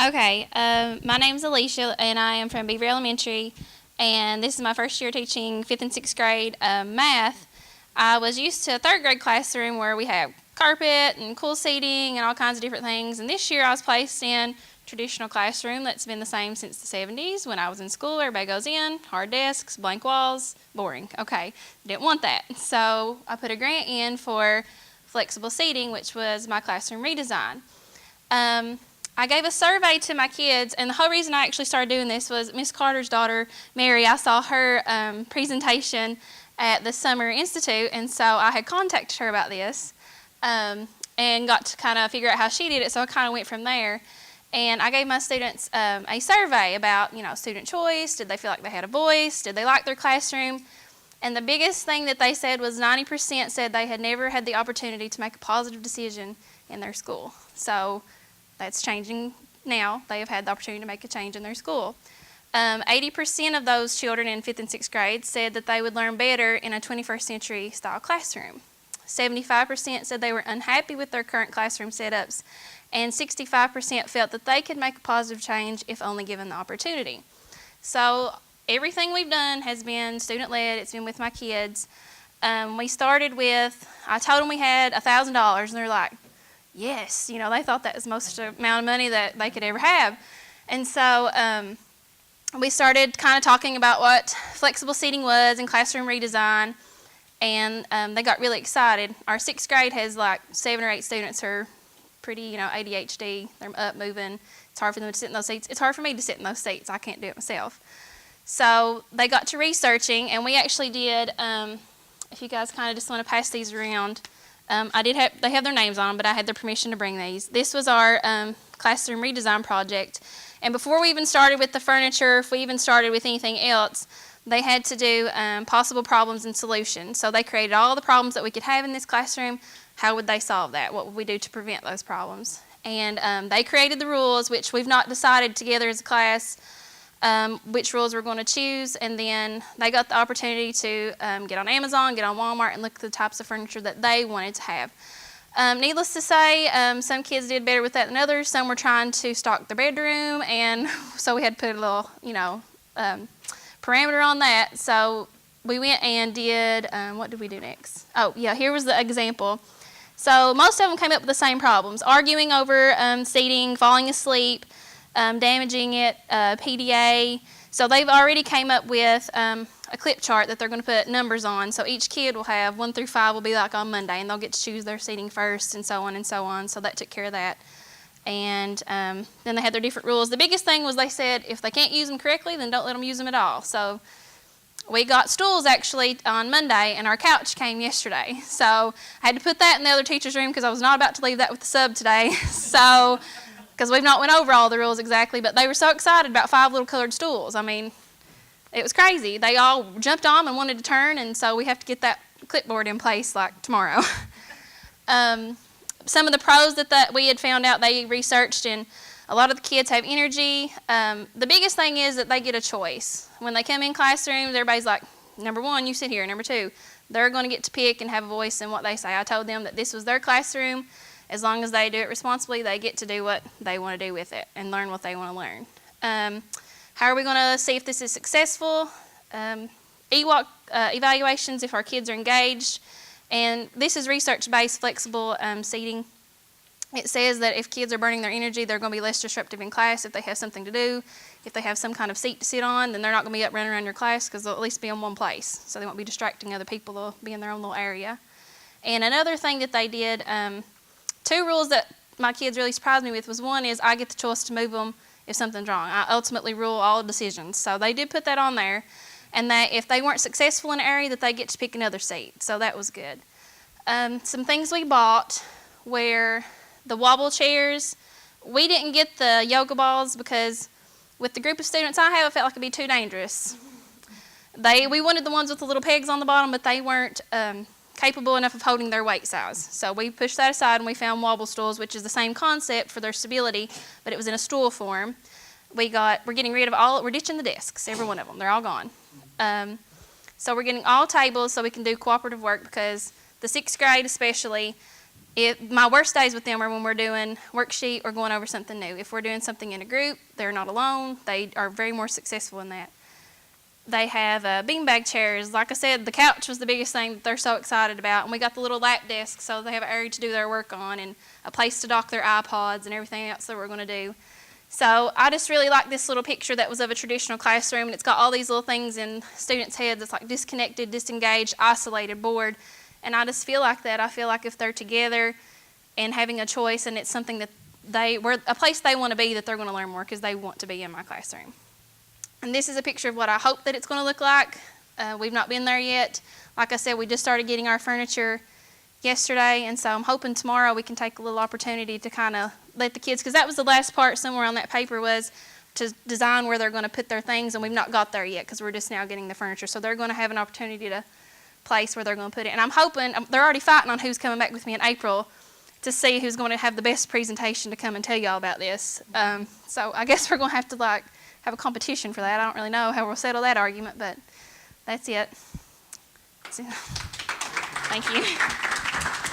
Okay, my name's Elisha, and I am from Beaver Elementary, and this is my first year teaching 5th and 6th grade math. I was used to a 3rd grade classroom where we have carpet and cool seating and all kinds of different things, and this year I was placed in traditional classroom that's been the same since the 70s. When I was in school, everybody goes in, hard desks, blank walls, boring. Okay, didn't want that. So I put a grant in for flexible seating, which was my classroom redesign. I gave a survey to my kids, and the whole reason I actually started doing this was Miss Carter's daughter, Mary. I saw her presentation at the Summer Institute, and so I had contacted her about this and got to kind of figure out how she did it, so I kind of went from there. And I gave my students a survey about, student choice. Did they feel like they had a voice? Did they like their classroom? And the biggest thing that they said was 90% said they had never had the opportunity to make a positive decision in their school. So that's changing now. They have had the opportunity to make a change in their school. 80% of those children in 5th and 6th grade said that they would learn better in a 21st century style classroom. 75% said they were unhappy with their current classroom setups, and 65% felt that they could make a positive change if only given the opportunity. So everything we've done has been student-led. It's been with my kids. We started with, I told them we had $1,000, and they're like, yes, they thought that was the most amount of money that they could ever have. And so we started kind of talking about what flexible seating was and classroom redesign, and they got really excited. Our 6th grade has like 7 or 8 students who are pretty, ADHD. They're up moving. It's hard for them to sit in those seats. It's hard for me to sit in those seats. I can't do it myself. So they got to researching, and we actually did, if you guys kind of just want to pass these around, they have their names on them, but I had their permission to bring these. This was our classroom redesign project. And before we even started with the furniture, if we even started with anything else, they had to do possible problems and solutions. So they created all the problems that we could have in this classroom. How would they solve that? What would we do to prevent those problems? And they created the rules, which we've not decided together as a class which rules we're going to choose, and then they got the opportunity to get on Amazon, get on Walmart, and look at the types of furniture that they wanted to have. Needless to say, some kids did better with that than others. Some were trying to stock their bedroom, and so we had to put a little, parameter on that. So we went and did, what did we do next? Oh, yeah, here was the example. So most of them came up with the same problems: arguing over seating, falling asleep, damaging it, PDA. So they've already came up with a clip chart that they're going to put numbers on. So each kid will have 1 through 5 will be like on Monday, and they'll get to choose their seating first, and so on and so on. So that took care of that. And then they had their different rules. The biggest thing was they said if they can't use them correctly, then don't let them use them at all. So we got stools actually on Monday, and our couch came yesterday. So I had to put that in the other teacher's room because I was not about to leave that with the sub today. So because we've not went over all the rules exactly, but they were so excited about 5 little colored stools. I mean, it was crazy. They all jumped on and wanted to turn, and so we have to get that clipboard in place like tomorrow. Some of the pros that we had found out, they researched, and a lot of the kids have energy. The biggest thing is that they get a choice. When they come in classrooms, everybody's like, number 1, you sit here. Number 2, they're going to get to pick and have a voice in what they say. I told them that this was their classroom. As long as they do it responsibly, they get to do what they want to do with it and learn what they want to learn. How are we going to see if this is successful? EWOC evaluations if our kids are engaged. And this is research-based flexible seating. It says that if kids are burning their energy, they're going to be less disruptive in class if they have something to do. If they have some kind of seat to sit on, then they're not going to be up running around your class because they'll at least be in one place. So they won't be distracting other people. They'll be in their own little area. And another thing that they did, 2 rules that my kids really surprised me with was, one is I get the choice to move them if something's wrong. I ultimately rule all decisions. So they did put that on there. And that if they weren't successful in an area, that they get to pick another seat. So that was good. Some things we bought were the wobble chairs. We didn't get the yoga balls because with the group of students I have, I felt like it'd be too dangerous. We wanted the ones with the little pegs on the bottom, but they weren't capable enough of holding their weight size. So we pushed that aside, and we found wobble stools, which is the same concept for their stability, but it was in a stool form. We're getting rid of we're ditching the desks, every one of them. They're all gone. So we're getting all tables so we can do cooperative work, because the 6th grade especially, My worst days with them are when we're doing worksheet or going over something new. If we're doing something in a group, they're not alone. They are very more successful in that. They have beanbag chairs. Like I said, the couch was the biggest thing that they're so excited about. And we got the little lap desk, so they have an area to do their work on and a place to dock their iPods and everything else that we're going to do. So I just really like this little picture that was of a traditional classroom, and it's got all these little things in students' heads. It's like disconnected, disengaged, isolated, bored. And I just feel like that. I feel like if they're together and having a choice, and it's something that we're a place they want to be, that they're going to learn more because they want to be in my classroom. And this is a picture of what I hope that it's going to look like. We've not been there yet. Like I said, we just started getting our furniture yesterday, and so I'm hoping tomorrow we can take a little opportunity to kind of let the kids, because that was the last part somewhere on that paper, was to design where they're going to put their things, and we've not got there yet because we're just now getting the furniture. So they're going to have an opportunity to place where they're going to put it. And I'm hoping, they're already fighting on who's coming back with me in April to see who's going to have the best presentation to come and tell y'all about this. So I guess we're going to have to have a competition for that. I don't really know how we'll settle that argument, but that's it. Thank you.